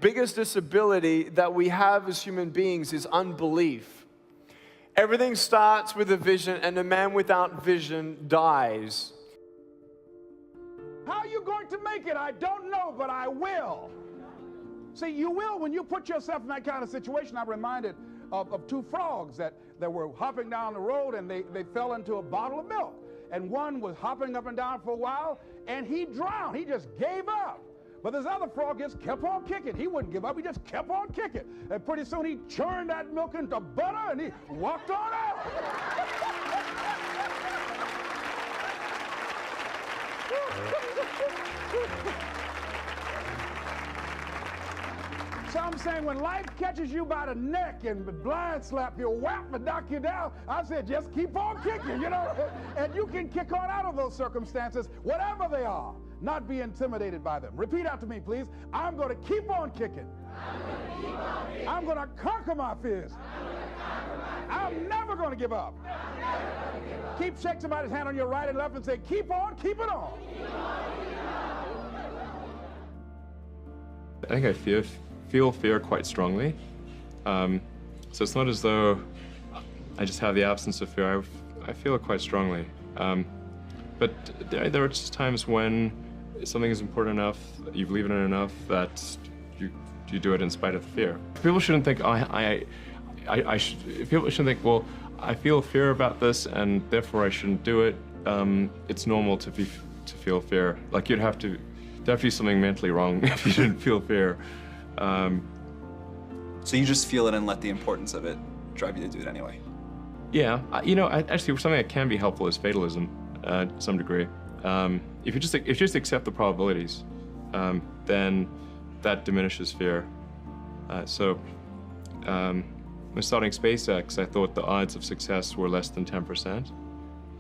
biggest disability that we have as human beings is unbelief. Everything starts with a vision, and a man without vision dies. How are you going to make it? I don't know, but I will. See, you will when you put yourself in that kind of situation. I'm reminded of two frogs that were hopping down the road, and they fell into a bottle of milk. And one was hopping up and down for a while, and he drowned. He just gave up. But this other frog just kept on kicking. He wouldn't give up. He just kept on kicking. And pretty soon he churned that milk into butter, and he walked on out. So I'm saying, when life catches you by the neck and blind slap you, whap and knock you down, I said, just keep on kicking, you know. And you can kick on out of those circumstances, whatever they are. Not be intimidated by them. Repeat after me, please. I'm going to keep on kicking. I'm going to conquer my fears. I'm never going to give up. Keep shake somebody's hand on your right and left and say, keep on, keep it on. I think I feel fear quite strongly. So it's not as though I just have the absence of fear. I feel it quite strongly. But there are just times when something is important enough, you believe in it enough, that you do it in spite of the fear. People shouldn't think, people shouldn't think, well, I feel fear about this and therefore I shouldn't do it. It's normal to feel fear. Like there'd have to be something mentally wrong if you didn't feel fear. So you just feel it and let the importance of it drive you to do it anyway? Yeah, actually something that can be helpful is fatalism, to some degree. If you just accept the probabilities, then that diminishes fear. When starting SpaceX, I thought the odds of success were less than 10%,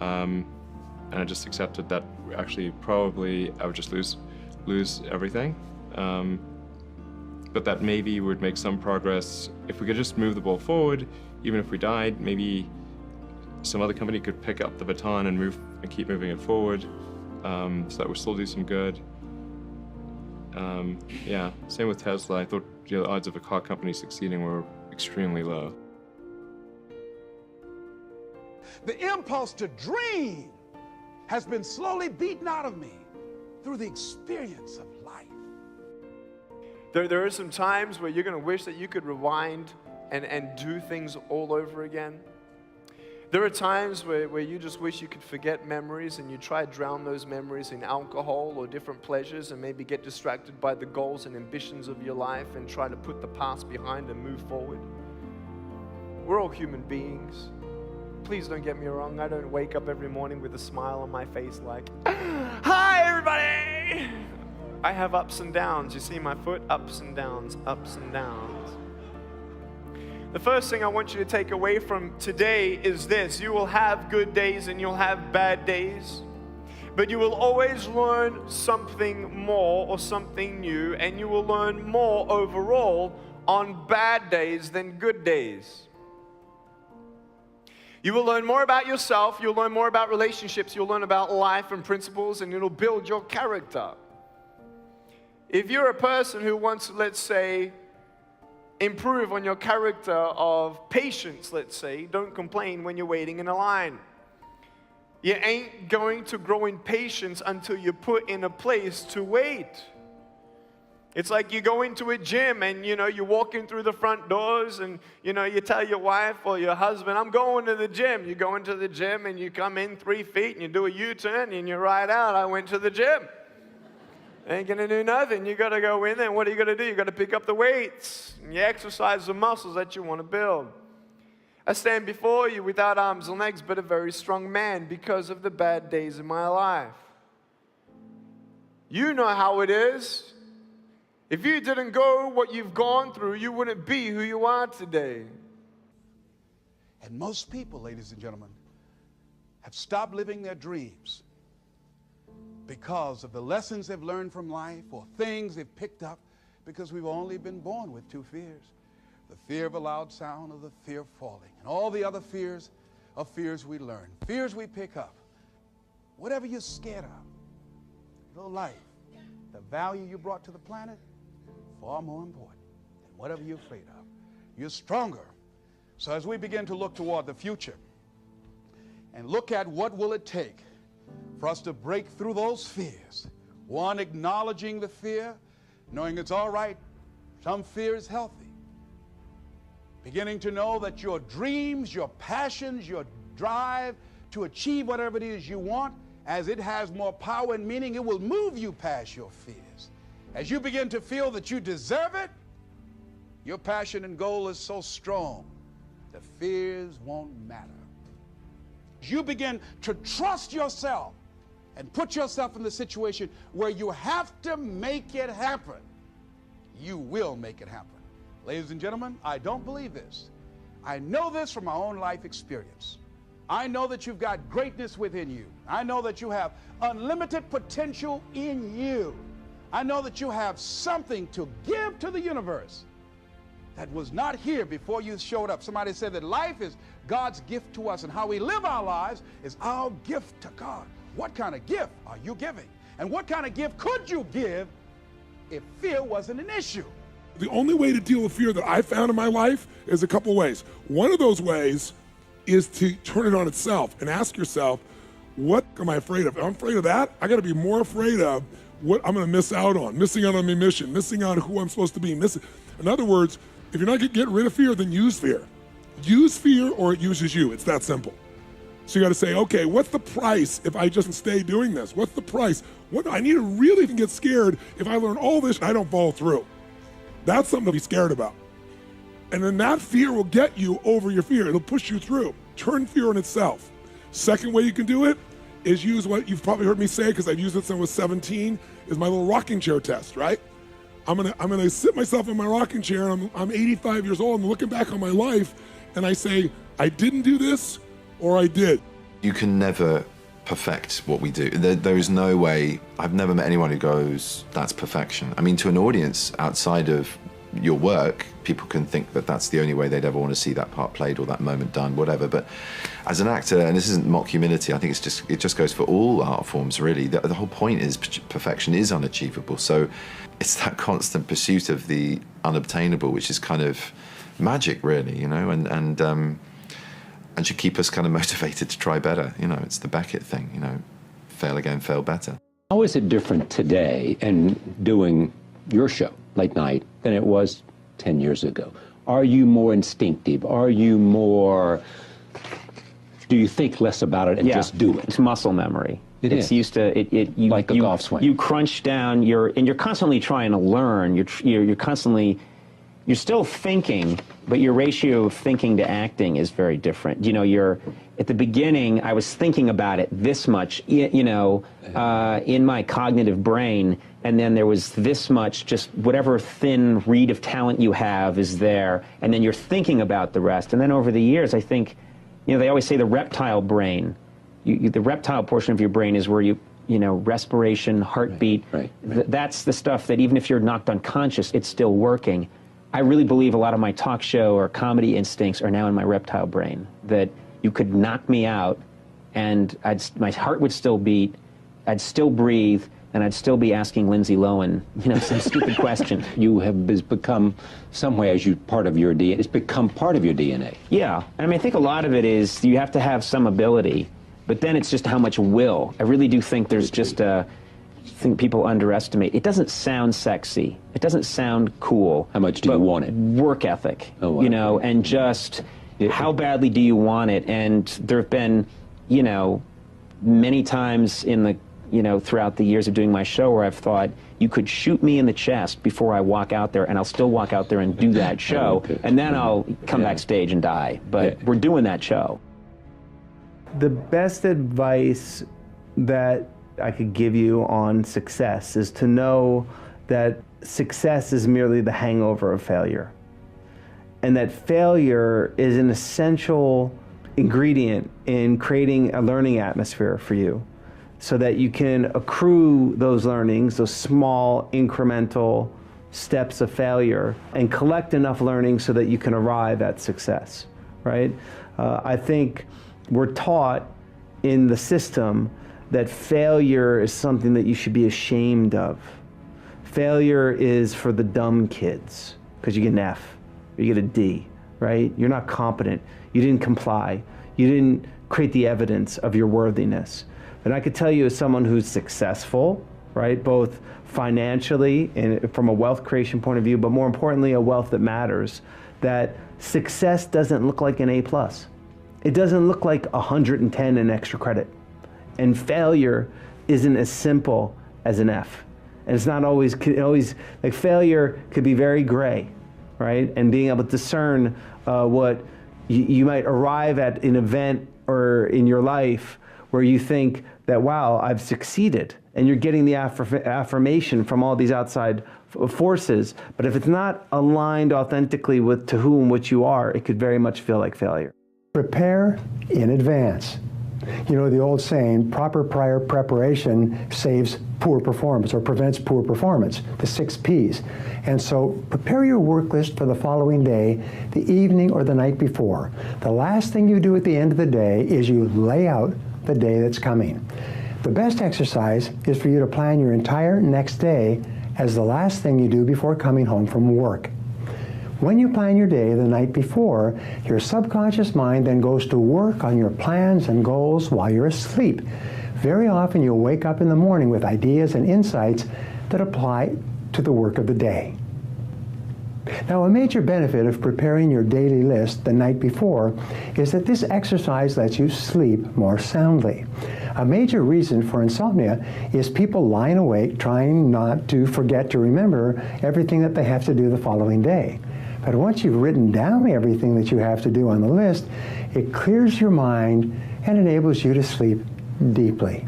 and I just accepted that actually probably I would just lose everything. But that maybe would make some progress if we could just move the ball forward. Even if we died, maybe some other company could pick up the baton and keep moving it forward, so that would still do some good. Yeah, same with Tesla. I thought the odds of a car company succeeding were extremely low. The impulse to dream has been slowly beaten out of me through the experience of life. There are some times where you're going to wish that you could rewind and do things all over again. There are times where you just wish you could forget memories, and you try to drown those memories in alcohol or different pleasures, and maybe get distracted by the goals and ambitions of your life and try to put the past behind and move forward. We're all human beings. Please don't get me wrong. I don't wake up every morning with a smile on my face like, hi everybody! I have ups and downs. You see my foot? Ups and downs, ups and downs. The first thing I want you to take away from today is this: you will have good days and you'll have bad days, but you will always learn something more or something new, and you will learn more overall on bad days than good days. You will learn more about yourself, you'll learn more about relationships, you'll learn about life and principles, and it'll build your character. If you're a person who wants to, let's say, improve on your character of patience, let's say, don't complain when you're waiting in a line. You ain't going to grow in patience until you're put in a place to wait. It's like you go into a gym and, you walk in through the front doors and, you tell your wife or your husband, I'm going to the gym. You go into the gym and you come in 3 feet and you do a U-turn and you ride out, I went to the gym. Ain't gonna do nothing. You gotta go in there, and what are you gonna do? You gotta pick up the weights, and you exercise the muscles that you want to build. I stand before you without arms and legs, but a very strong man because of the bad days in my life. You know how it is. If you didn't go what you've gone through, you wouldn't be who you are today. And most people, ladies and gentlemen, have stopped living their dreams because of the lessons they've learned from life or things they've picked up, because we've only been born with two fears: the fear of a loud sound or the fear of falling. And all the other fears are fears we learn, fears we pick up. Whatever you're scared of, little life, the value you brought to the planet, far more important than whatever you're afraid of. You're stronger. So as we begin to look toward the future and look at what will it take for us to break through those fears, one, acknowledging the fear, knowing it's all right, some fear is healthy. Beginning to know that your dreams, your passions, your drive to achieve whatever it is you want, as it has more power and meaning, it will move you past your fears. As you begin to feel that you deserve it, your passion and goal is so strong, the fears won't matter. As you begin to trust yourself and put yourself in the situation where you have to make it happen, you will make it happen. Ladies and gentlemen, I don't believe this. I know this from my own life experience. I know that you've got greatness within you. I know that you have unlimited potential in you. I know that you have something to give to the universe that was not here before you showed up. Somebody said that life is God's gift to us, and how we live our lives is our gift to God. What kind of gift are you giving? And what kind of gift could you give if fear wasn't an issue? The only way to deal with fear that I found in my life is a couple ways. One of those ways is to turn it on itself and ask yourself, what am I afraid of? If I'm afraid of that, I gotta be more afraid of what I'm gonna miss out on, missing out on my mission, missing out on who I'm supposed to be. In other words, if you're not gonna get rid of fear, then use fear. Use fear or it uses you, it's that simple. So you gotta say, okay, what's the price if I just stay doing this? What's the price? What I need to really get scared if I learn all this and I don't follow through. That's something to be scared about. And then that fear will get you over your fear. It'll push you through. Turn fear on itself. Second way you can do it is use what you've probably heard me say, because I've used it since I was 17, is my little rocking chair test, right? I'm gonna sit myself in my rocking chair, and I'm 85 years old, and looking back on my life, and I say, I didn't do this, or I did. You can never perfect what we do. There is no way, I've never met anyone who goes, that's perfection. I mean, to an audience outside of your work, people can think that that's the only way they'd ever want to see that part played or that moment done, whatever. But as an actor, and this isn't mock humility, I think it just goes for all art forms, really. The whole point is perfection is unachievable. So it's that constant pursuit of the unobtainable, which is kind of magic, really, you know, and should keep us kind of motivated to try better. You know, it's the Beckett thing, you know, fail again, fail better. How is it different today in doing your show, late night, than it was 10 years ago? Are you more instinctive? Are you more, do you think less about it and just do it? It's muscle memory. It's used to, like a golf swing. You crunch down, you're constantly trying to learn, you're constantly, you're still thinking, but your ratio of thinking to acting is very different. You know, at the beginning, I was thinking about it this much, you know, in my cognitive brain, and then there was this much, just whatever thin reed of talent you have is there, and then you're thinking about the rest. And then over the years, I think, you know, they always say the reptile brain, the reptile portion of your brain is where you know, respiration, heartbeat, that's the stuff that even if you're knocked unconscious, it's still working. I really believe a lot of my talk show or comedy instincts are now in my reptile brain, that you could knock me out and my heart would still beat, I'd still breathe, and I'd still be asking Lindsay Lohan, you know, some stupid question. You have become, some way, as part of your DNA, it's become part of your DNA. Yeah, I mean, I think a lot of it is you have to have some ability, but then it's just how much will. I really do think there's just I think people underestimate. It doesn't sound sexy. It doesn't sound cool. How much do you want it? Work ethic, you know, and just how badly do you want it? And there have been, you know, many times in the, you know, throughout the years of doing my show where I've thought, you could shoot me in the chest before I walk out there, and I'll still walk out there and do that show, and then I'll come backstage and die. But we're doing that show. The best advice that I could give you on success is to know that success is merely the hangover of failure, and that failure is an essential ingredient in creating a learning atmosphere for you, so that you can accrue those learnings, those small incremental steps of failure, and collect enough learning so that you can arrive at success, right? I think we're taught in the system that failure is something that you should be ashamed of. Failure is for the dumb kids, because you get an F, or you get a D, right? You're not competent. You didn't comply. You didn't create the evidence of your worthiness. And I could tell you, as someone who's successful, right, both financially and from a wealth creation point of view, but more importantly, a wealth that matters, that success doesn't look like an A+. It doesn't look like 110 in extra credit. And failure isn't as simple as an F. And it's not always, like failure could be very gray, right? And being able to discern what you might arrive at an event or in your life where you think that, wow, I've succeeded. And you're getting the affirmation from all these outside forces. But if it's not aligned authentically with to who and what you are, it could very much feel like failure. Prepare in advance. You know the old saying, proper prior preparation saves poor performance or prevents poor performance, the 6 Ps. And so prepare your work list for the following day, the evening or the night before. The last thing you do at the end of the day is you lay out the day that's coming. The best exercise is for you to plan your entire next day as the last thing you do before coming home from work. When you plan your day the night before, your subconscious mind then goes to work on your plans and goals while you're asleep. Very often you'll wake up in the morning with ideas and insights that apply to the work of the day. Now, a major benefit of preparing your daily list the night before is that this exercise lets you sleep more soundly. A major reason for insomnia is people lying awake trying not to forget to remember everything that they have to do the following day. But once you've written down everything that you have to do on the list, it clears your mind and enables you to sleep deeply.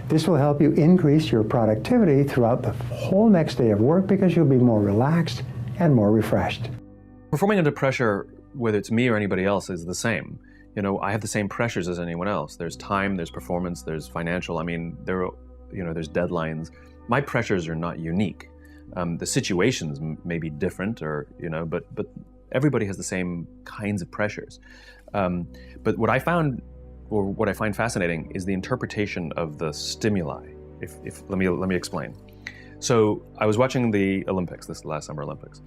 This will help you increase your productivity throughout the whole next day of work because you'll be more relaxed and more refreshed. Performing under pressure, whether it's me or anybody else, is the same. You know, I have the same pressures as anyone else. There's time, there's performance, there's financial. I mean, there's deadlines. My pressures are not unique. The situations may be different, or but everybody has the same kinds of pressures. But what I found, or what I find fascinating, is the interpretation of the stimuli. Let me explain. So I was watching the Olympics, this last Summer Olympics,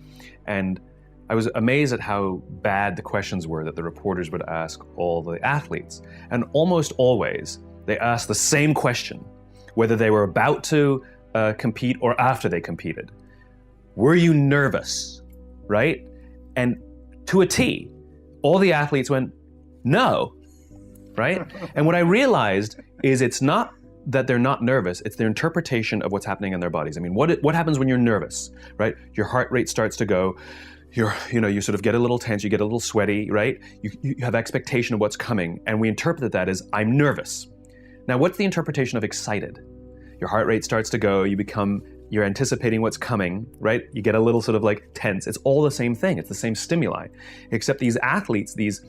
and I was amazed at how bad the questions were that the reporters would ask all the athletes. And almost always, they asked the same question, whether they were about to compete or after they competed. Were you nervous, right? And to a T, all the athletes went, no, right? And what I realized is it's not that they're not nervous, it's their interpretation of what's happening in their bodies. I mean, what happens when you're nervous, right? Your heart rate starts to go, you sort of get a little tense, you get a little sweaty, right? You have expectation of what's coming, and we interpret that as, I'm nervous. Now, what's the interpretation of excited? Your heart rate starts to go, you're anticipating what's coming, right? You get a little sort of like tense. It's all the same thing. It's the same stimuli, except these athletes, these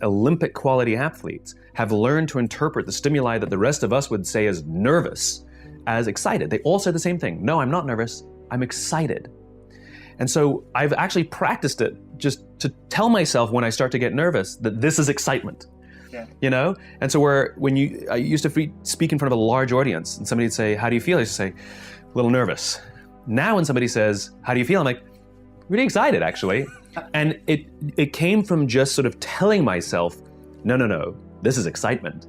Olympic quality athletes, have learned to interpret the stimuli that the rest of us would say as nervous as excited. They all say the same thing. No, I'm not nervous. I'm excited. And so I've actually practiced it just to tell myself when I start to get nervous that this is excitement. Yeah. And so I used to speak in front of a large audience and somebody'd say, how do you feel? I used to say, a little nervous. Now when somebody says, how do you feel? I'm like, really excited, actually. And it came from just sort of telling myself, no, this is excitement.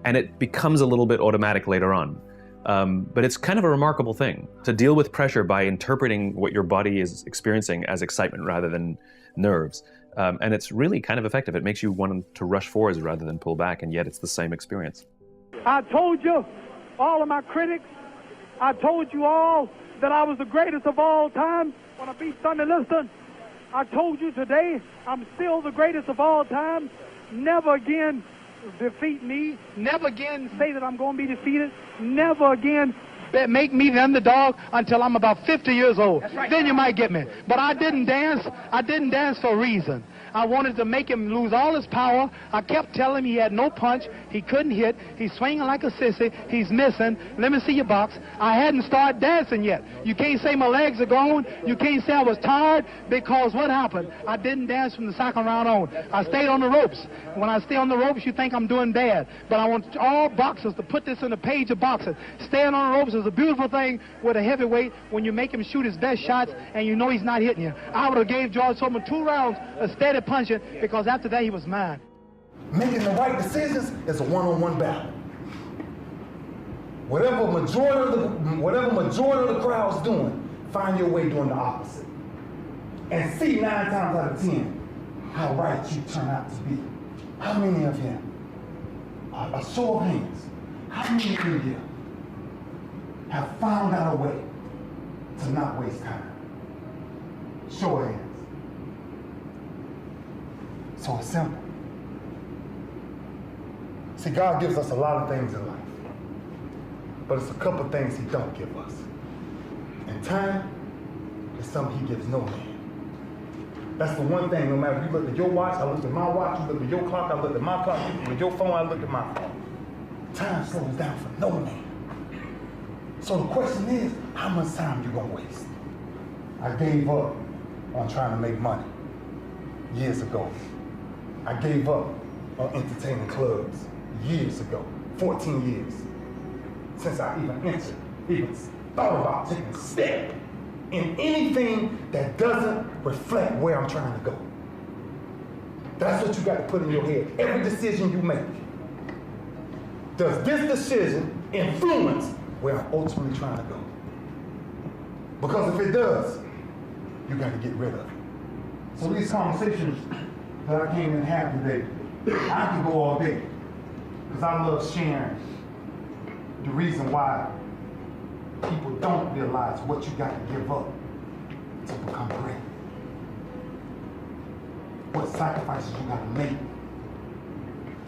And it becomes a little bit automatic later on. But it's kind of a remarkable thing to deal with pressure by interpreting what your body is experiencing as excitement rather than nerves. And it's really kind of effective. It makes you want to rush forwards rather than pull back, and yet it's the same experience. I told you, all of my critics, I told you all that I was the greatest of all time when I beat Sunday Liston. I told you today I'm still the greatest of all time. Never again defeat me. Never again say that I'm going to be defeated. Never again make me the underdog until I'm about 50 years old. Right. Then you might get me. But I didn't dance. I didn't dance for a reason. I wanted to make him lose all his power. I kept telling him he had no punch. He couldn't hit. He's swinging like a sissy. He's missing. Let me see your box. I hadn't started dancing yet. You can't say my legs are gone. You can't say I was tired, because what happened? I didn't dance from the second round on. I stayed on the ropes. When I stay on the ropes, you think I'm doing bad. But I want all boxers to put this in the page of boxing. Staying on the ropes is a beautiful thing with a heavyweight when you make him shoot his best shots and you know he's not hitting you. I would have gave George Foreman 2 rounds of steady punching, because after that he was mine. Making the right decisions is a one-on-one battle. Whatever majority of the crowd's doing, find your way doing the opposite. And see 9 times out of 10 how right you turn out to be. How many of you, a show of hands, how many of you have found out a way to not waste time? Show of hands. So it's simple. See, God gives us a lot of things in life, but it's a couple things he don't give us. And time is something he gives no man. That's the one thing, no matter if you look at your watch, I looked at my watch, you looked at your clock, I looked at my clock, you looked at your phone, I looked at my phone. Time slows down for no man. So the question is, how much time you gonna waste? I gave up on trying to make money years ago. I gave up on entertaining clubs years ago, 14 years, since I even thought about taking a step in anything that doesn't reflect where I'm trying to go. That's what you got to put in your head. Every decision you make, does this decision influence where I'm ultimately trying to go? Because if it does, you got to get rid of it. So these conversations that I came in and have today, I can go all day, because I love sharing the reason why people don't realize what you got to give up to become great. What sacrifices you got to make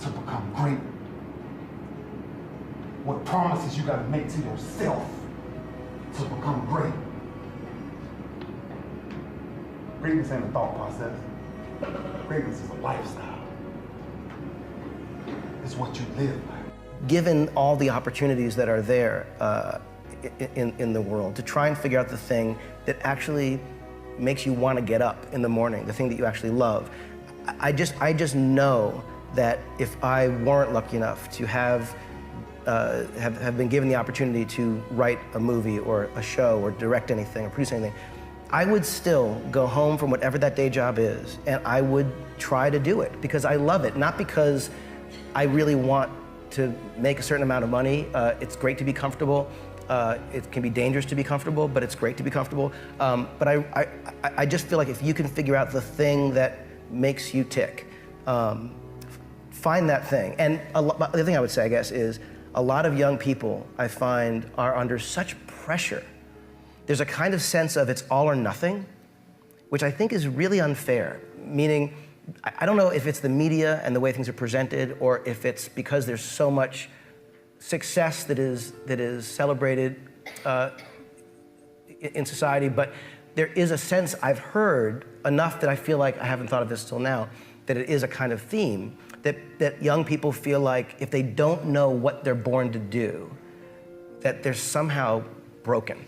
to become great. What promises you got to make to yourself to become great. Greatness ain't a thought process. Greatness is a lifestyle. It's what you live by. Given all the opportunities that are there in the world, to try and figure out the thing that actually makes you want to get up in the morning, the thing that you actually love. I just know that if I weren't lucky enough to have been given the opportunity to write a movie or a show or direct anything or produce anything, I would still go home from whatever that day job is, and I would try to do it because I love it, not because I really want to make a certain amount of money. It's great to be comfortable. It can be dangerous to be comfortable, but it's great to be comfortable. But I just feel like if you can figure out the thing that makes you tick, find that thing. And the other thing I would say, I guess, is a lot of young people, I find, are under such pressure. There's a kind of sense of it's all or nothing, which I think is really unfair, meaning I don't know if it's the media and the way things are presented, or if it's because there's so much success that is celebrated in society, but there is a sense I've heard enough that I feel like I haven't thought of this till now, that it is a kind of theme, that young people feel like if they don't know what they're born to do, that they're somehow broken.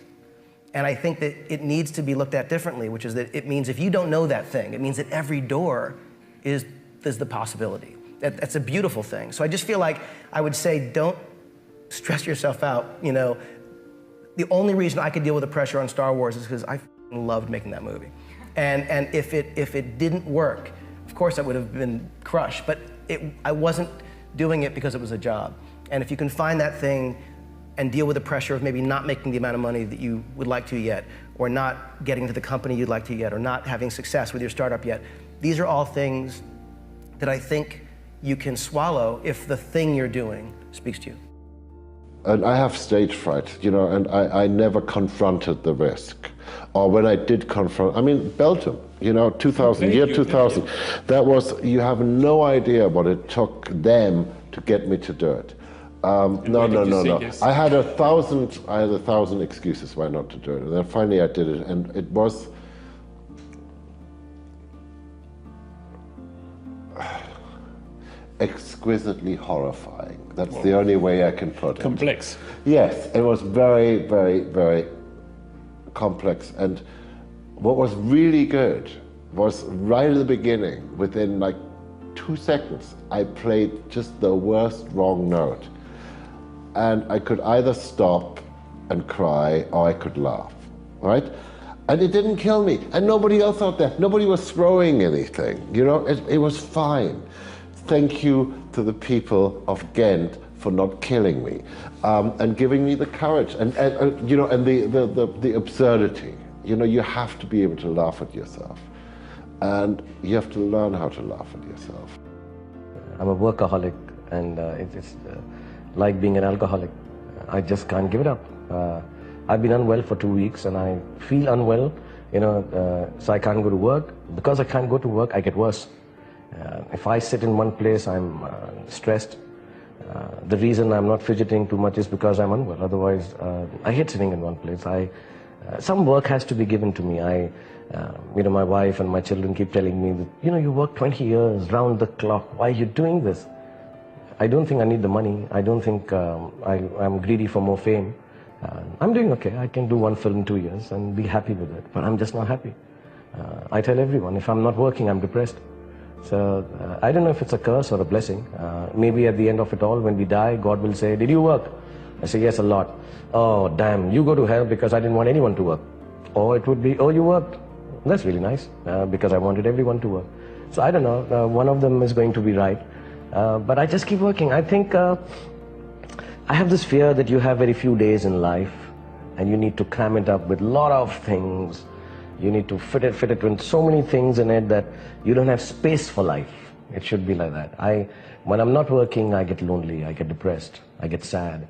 And I think that it needs to be looked at differently, which is that it means if you don't know that thing, it means that every door is the possibility. That's a beautiful thing. So I just feel like I would say don't stress yourself out. You know, the only reason I could deal with the pressure on Star Wars is because I loved making that movie. And if it didn't work, of course I would have been crushed, but I wasn't doing it because it was a job. And if you can find that thing and deal with the pressure of maybe not making the amount of money that you would like to yet, or not getting to the company you'd like to yet, or not having success with your startup yet, these are all things that I think you can swallow if the thing you're doing speaks to you. And I have stage fright, you know, and I never confronted the risk. Or when I did confront, I mean, Belgium, you know, 2000, year 2000, that was, you have no idea what it took them to get me to do it. No. Yes? I had a thousand excuses why not to do it. And then finally I did it, and it was, exquisitely horrifying. That's the only way I can put it. Complex. Yes, it was very, very, very complex. And what was really good was right at the beginning, within like 2 seconds, I played just the worst wrong note. And I could either stop and cry or I could laugh, right? And it didn't kill me. And nobody else out there, nobody was throwing anything, you know, it was fine. Thank you to the people of Ghent for not killing me and giving me the courage and you know, and the absurdity. You know, you have to be able to laugh at yourself, and you have to learn how to laugh at yourself. I'm a workaholic, and it's like being an alcoholic. I just can't give it up. I've been unwell for 2 weeks, and I feel unwell, you know, so I can't go to work. Because I can't go to work, I get worse. If I sit in one place, I'm stressed. The reason I'm not fidgeting too much is because I'm unwell. Otherwise, I hate sitting in one place. Some work has to be given to me. You know, my wife and my children keep telling me that, you know, you work 20 years round the clock. Why are you doing this? I don't think I need the money. I don't think I'm greedy for more fame. I'm doing okay. I can do one film in 2 years and be happy with it. But I'm just not happy. I tell everyone, if I'm not working, I'm depressed. So I don't know if it's a curse or a blessing. Maybe at the end of it all, when we die, God will say, did you work? I say, yes, a lot. Oh, damn, you go to hell because I didn't want anyone to work. Or it would be, oh, you worked. That's really nice, because I wanted everyone to work. So I don't know, one of them is going to be right. But I just keep working. I think I have this fear that you have very few days in life, and you need to cram it up with a lot of things. You need to fit it with so many things in it that you don't have space for life. It should be like that. When I'm not working, I get lonely, I get depressed, I get sad.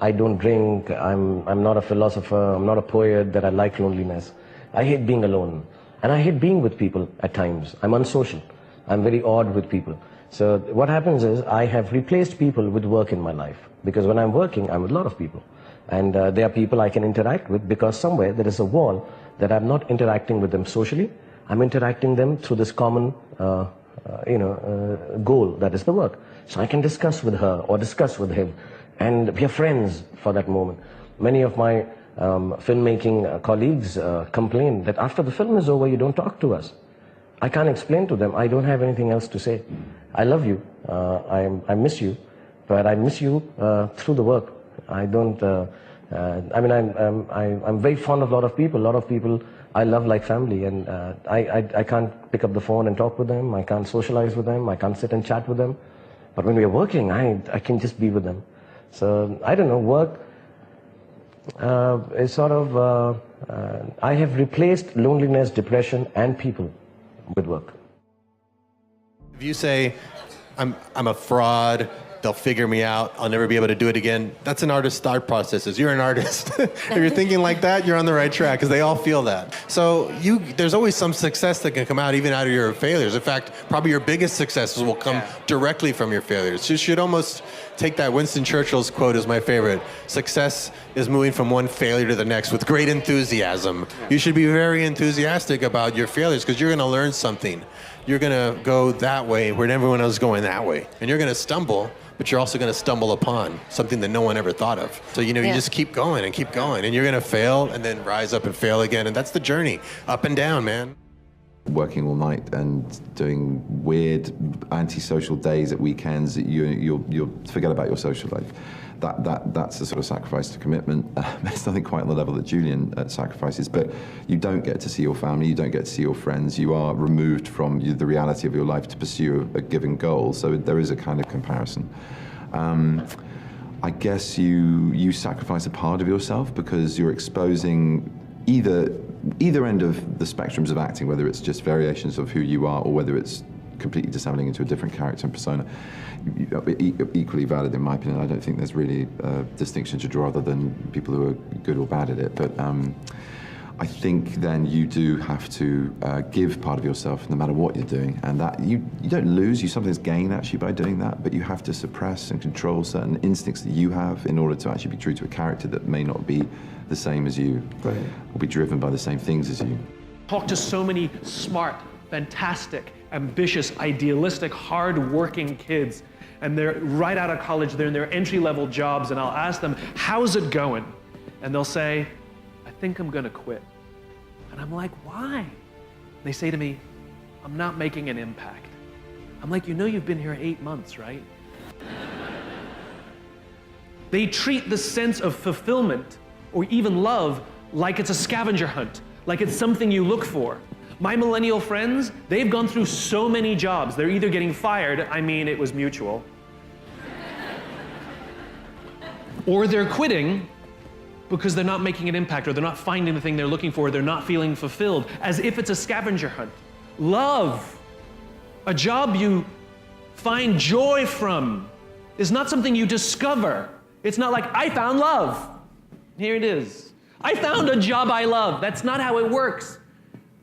I don't drink, I'm not a philosopher, I'm not a poet, that I like loneliness. I hate being alone, and I hate being with people at times. I'm unsocial, I'm very odd with people. So what happens is I have replaced people with work in my life, because when I'm working, I'm with a lot of people. And there are people I can interact with, because somewhere there is a wall that I'm not interacting with them socially. I'm interacting them through this common goal, that is the work. So I can discuss with her or discuss with him, and we are friends for that moment. Many of my filmmaking colleagues complain that after the film is over, you don't talk to us. I can't explain to them, I don't have anything else to say. I love you, I miss you, but I miss you through the work. I don't, I'm very fond of a lot of people. A lot of people I love like family, and I can't pick up the phone and talk with them. I can't socialize with them. I can't sit and chat with them. But when we are working, I can just be with them. So I don't know, work is sort of, I have replaced loneliness, depression, and people with work. If you say, I'm a fraud, they'll figure me out, I'll never be able to do it again, that's an artist's thought processes. You're an artist. If you're thinking like that, you're on the right track, because they all feel that. So there's always some success that can come out even out of your failures. In fact, probably your biggest successes will come directly from your failures. So you should almost take that. Winston Churchill's quote is my favorite. Success is moving from one failure to the next with great enthusiasm. You should be very enthusiastic about your failures, because you're going to learn something. You're going to go that way when everyone else is going that way. And you're going to stumble, but you're also going to stumble upon something that no one ever thought of. So, you just keep going, and you're going to fail and then rise up and fail again. And that's the journey, up and down, man. Working all night and doing weird antisocial days at weekends, you'll forget about your social life. That's the sort of sacrifice to commitment. It's nothing quite on the level that Julian sacrifices, but you don't get to see your family, you don't get to see your friends, you are removed from the reality of your life to pursue a given goal, so there is a kind of comparison. I guess you sacrifice a part of yourself because you're exposing either end of the spectrums of acting, whether it's just variations of who you are or whether it's completely dissembling into a different character and persona. Equally valid in my opinion. I don't think there's really a distinction to draw other than people who are good or bad at it. But I think then you do have to give part of yourself no matter what you're doing, and that you don't lose, you sometimes gain actually by doing that, but you have to suppress and control certain instincts that you have in order to actually be true to a character that may not be the same as you, or be driven by the same things as you. Talk to so many smart, fantastic, ambitious, idealistic, hard-working kids, and they're right out of college, they're in their entry-level jobs, and I'll ask them, how's it going? And they'll say, I think I'm gonna quit. And I'm like, why? They say to me, I'm not making an impact. I'm like, you know you've been here 8 months, right? They treat the sense of fulfillment or even love like it's a scavenger hunt, like it's something you look for. My millennial friends, they've gone through so many jobs. They're either getting fired, I mean, it was mutual, or they're quitting because they're not making an impact, or they're not finding the thing they're looking for, they're not feeling fulfilled, as if it's a scavenger hunt. Love, a job you find joy from, is not something you discover. It's not like, I found love. Here it is. I found a job I love. That's not how it works.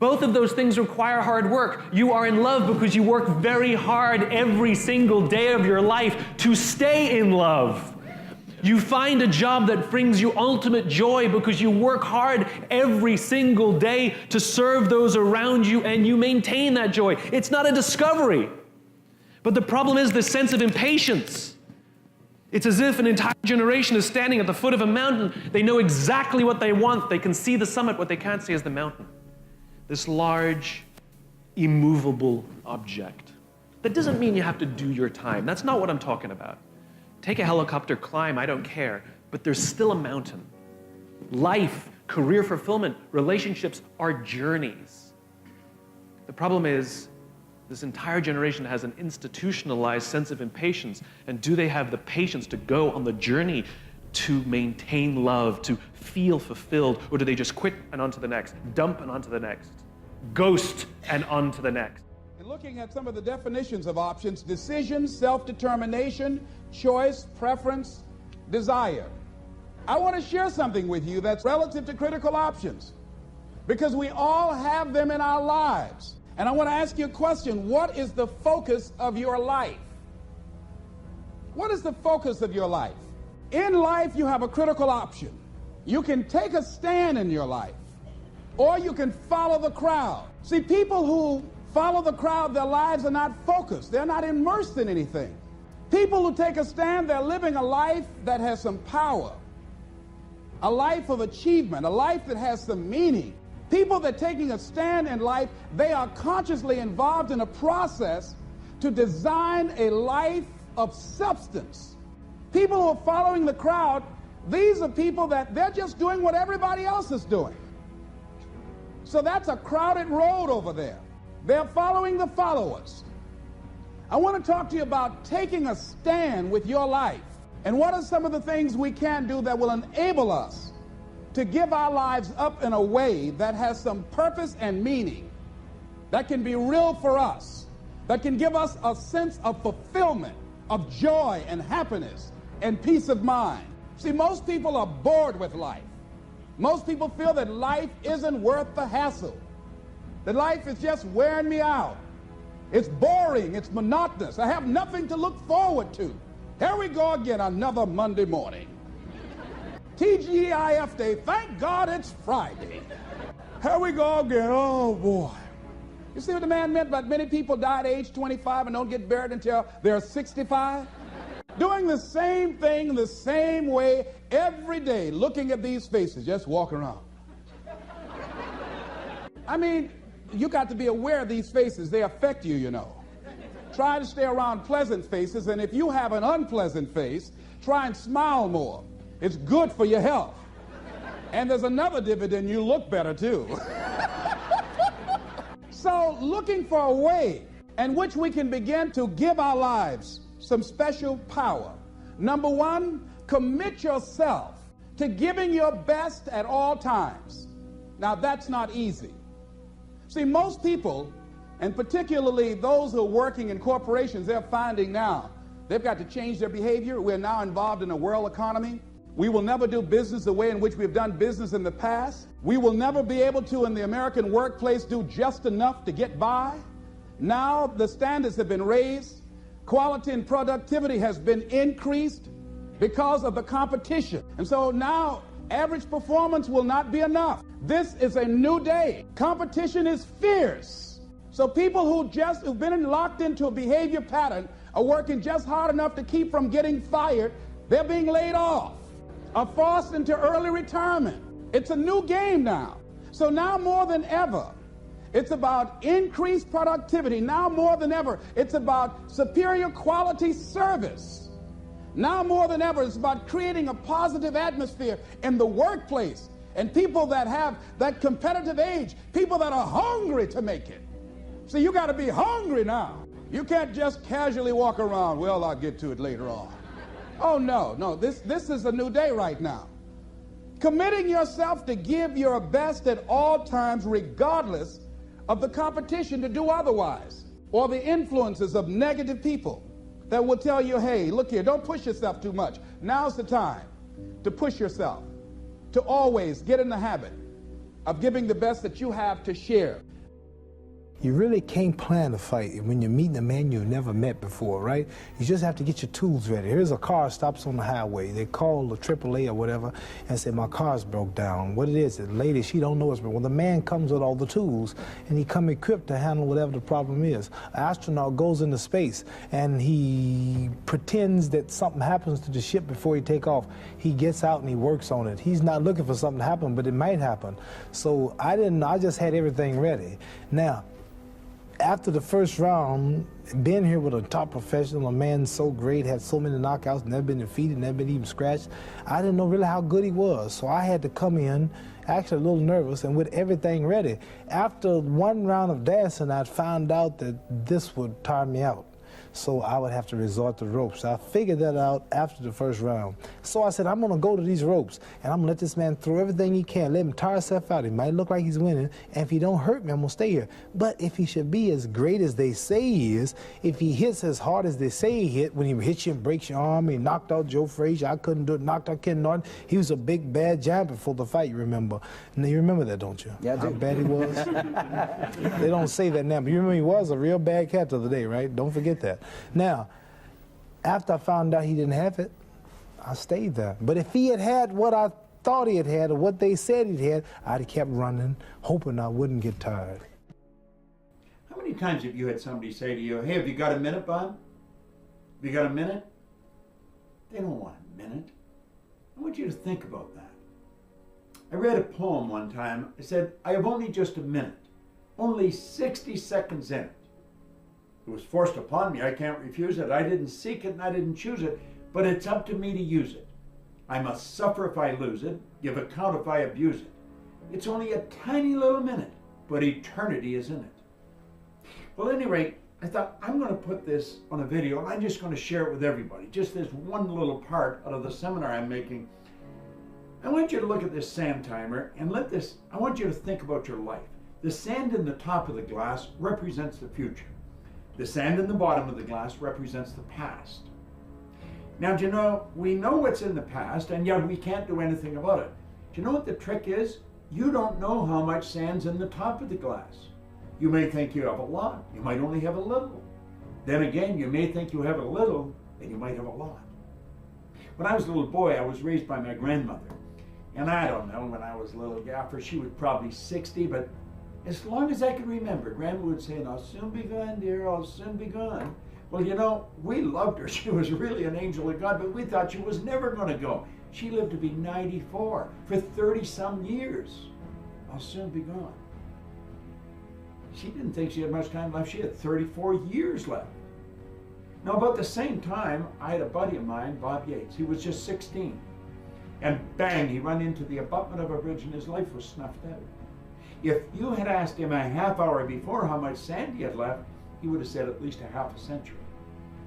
Both of those things require hard work. You are in love because you work very hard every single day of your life to stay in love. You find a job that brings you ultimate joy because you work hard every single day to serve those around you, and you maintain that joy. It's not a discovery. But the problem is the sense of impatience. It's as if an entire generation is standing at the foot of a mountain. They know exactly what they want. They can see the summit. What they can't see is the mountain. This large, immovable object. That doesn't mean you have to do your time. That's not what I'm talking about. Take a helicopter climb, I don't care, but there's still a mountain. Life, career fulfillment, relationships are journeys. The problem is, this entire generation has an institutionalized sense of impatience, and do they have the patience to go on the journey to maintain love, to feel fulfilled, or do they just quit and on to the next, dump and on to the next, ghost and on to the next? In looking at some of the definitions of options: decision, self-determination, choice, preference, desire. I want to share something with you that's relative to critical options, because we all have them in our lives. And I want to ask you a question. What is the focus of your life? What is the focus of your life? In life, you have a critical option. You can take a stand in your life, or you can follow the crowd. See, people who follow the crowd, their lives are not focused. They're not immersed in anything. People who take a stand, they're living a life that has some power, a life of achievement, a life that has some meaning. People that are taking a stand in life, they are consciously involved in a process to design a life of substance. People who are following the crowd, these are people that they're just doing what everybody else is doing. So that's a crowded road over there. They're following the followers. I want to talk to you about taking a stand with your life, and what are some of the things we can do that will enable us to give our lives up in a way that has some purpose and meaning, that can be real for us, that can give us a sense of fulfillment, of joy and happiness and peace of mind. See, most people are bored with life. Most people feel that life isn't worth the hassle, that life is just wearing me out. It's boring, it's monotonous. I have nothing to look forward to. Here we go again, another Monday morning. TGIF Day, thank God it's Friday. Here we go again, oh boy. You see what the man meant about many people die at age 25 and don't get buried until they're 65? Doing the same thing the same way every day, looking at these faces, just walking around. I mean, you got to be aware of these faces. They affect you, you know. Try to stay around pleasant faces, and if you have an unpleasant face, try and smile more. It's good for your health. And there's another dividend: you look better too. So, looking for a way in which we can begin to give our lives some special power. Number one, commit yourself to giving your best at all times. Now, that's not easy. See, most people, and particularly those who are working in corporations, they're finding now they've got to change their behavior. We're now involved in a world economy. We will never do business the way in which we've done business in the past. We will never be able to, in the American workplace, do just enough to get by. Now the standards have been raised. Quality and productivity has been increased because of the competition. And so now average performance will not be enough. This is a new day. Competition is fierce. So people who've been locked into a behavior pattern are working just hard enough to keep from getting fired. They're being laid off, are forced into early retirement. It's a new game now. So now more than ever, it's about increased productivity. Now more than ever, it's about superior quality service. Now more than ever, it's about creating a positive atmosphere in the workplace, and people that have that competitive edge, people that are hungry to make it. So you got to be hungry now. You can't just casually walk around, well, I'll get to it later on. Oh, no, this is a new day right now. Committing yourself to give your best at all times, regardless of the competition to do otherwise, or the influences of negative people that will tell you, hey, look here, don't push yourself too much. Now's the time to push yourself, to always get in the habit of giving the best that you have to share. You really can't plan a fight when you're meeting a man you've never met before, right? You just have to get your tools ready. Here's a car stops on the highway. They call the AAA or whatever and say, my car's broke down. What it is, the lady, she don't know it's broke. Well, the man comes with all the tools, and he come equipped to handle whatever the problem is. An astronaut goes into space, and he pretends that something happens to the ship before he take off. He gets out and he works on it. He's not looking for something to happen, but it might happen. So I just had everything ready. Now, after the first round, being here with a top professional, a man so great, had so many knockouts, never been defeated, never been even scratched, I didn't know really how good he was. So I had to come in, actually a little nervous, and with everything ready. After one round of dancing, I found out that this would tire me out. So I would have to resort to ropes. I figured that out after the first round. So I said, I'm gonna go to these ropes, and I'm gonna let this man throw everything he can, let him tire himself out. He might look like he's winning, and if he don't hurt me, I'm gonna stay here. But if he should be as great as they say he is, if he hits as hard as they say he hit, when he hits you and breaks your arm, he knocked out Joe Frazier, I couldn't do it, knocked out Ken Norton, he was a big bad giant before the fight, you remember. Now, you remember that, don't you? Yeah, I do. How bad he was? They don't say that now, but you remember he was a real bad cat the other day, right? Don't forget that. Now, after I found out he didn't have it, I stayed there. But if he had had what I thought he had or what they said he had, I'd have kept running, hoping I wouldn't get tired. How many times have you had somebody say to you, hey, have you got a minute, Bob? Have you got a minute? They don't want a minute. I want you to think about that. I read a poem one time. It said, I have only just a minute, only 60 seconds in it. It was forced upon me. I can't refuse it. I didn't seek it and I didn't choose it, but it's up to me to use it. I must suffer if I lose it, give account if I abuse it. It's only a tiny little minute, but eternity is in it. Well, at any rate, I thought I'm going to put this on a video and I'm just going to share it with everybody. Just this one little part out of the seminar I'm making. I want you to look at this sand timer and I want you to think about your life. The sand in the top of the glass represents the future. The sand in the bottom of the glass represents the past. Now, do you know, we know what's in the past, and yet we can't do anything about it. Do you know what the trick is? You don't know how much sand's in the top of the glass. You may think you have a lot, you might only have a little. Then again, you may think you have a little, and you might have a lot. When I was a little boy, I was raised by my grandmother. And I don't know, when I was a little gaffer, she was probably 60, but as long as I can remember, Grandma would say, I'll soon be gone, dear, I'll soon be gone. Well, you know, we loved her. She was really an angel of God, but we thought she was never going to go. She lived to be 94 for 30-some years. I'll soon be gone. She didn't think she had much time left. She had 34 years left. Now, about the same time, I had a buddy of mine, Bob Yates. He was just 16. And bang, he ran into the abutment of a bridge and his life was snuffed out. If you had asked him a half hour before how much sand he had left, he would have said at least a half a century.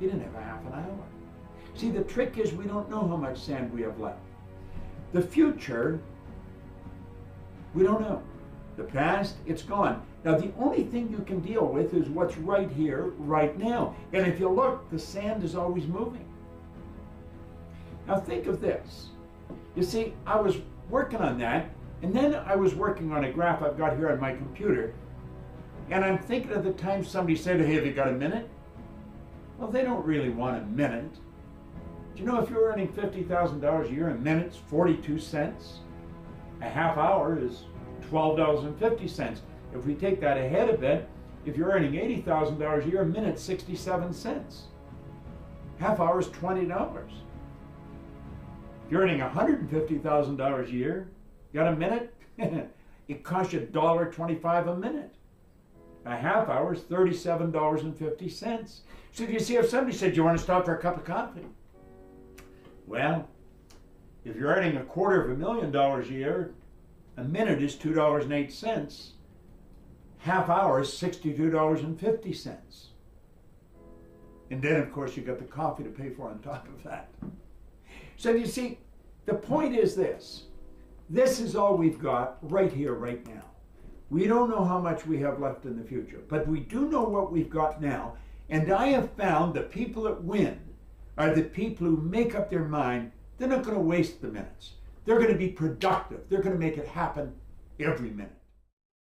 He didn't have a half an hour. See, the trick is we don't know how much sand we have left. The future, we don't know. The past, it's gone. Now, the only thing you can deal with is what's right here, right now. And if you look, the sand is always moving. Now, think of this. You see, I was working on that, and then I was working on a graph I've got here on my computer, and I'm thinking of the time somebody said, hey, have you got a minute? Well, they don't really want a minute. Do you know if you're earning $50,000 a year, a minute's 42 cents? A half hour is $12.50. If we take that ahead a bit, If you're earning $80,000 a year, a minute 67 cents. Half hour is $20. If you're earning $150,000 a year, you got a minute? It costs you $1.25 a minute. A half hour is $37.50. So you see, if somebody said, "You want to stop for a cup of coffee?" Well, if you're earning $250,000 a year, a minute is $2.08. Half hour is $62.50. And then, of course, you got the coffee to pay for on top of that. So you see, the point is this. This is all we've got right here, right now. We don't know how much we have left in the future, but we do know what we've got now. And I have found the people that win are the people who make up their mind they're not going to waste the minutes. They're going to be productive. They're going to make it happen every minute.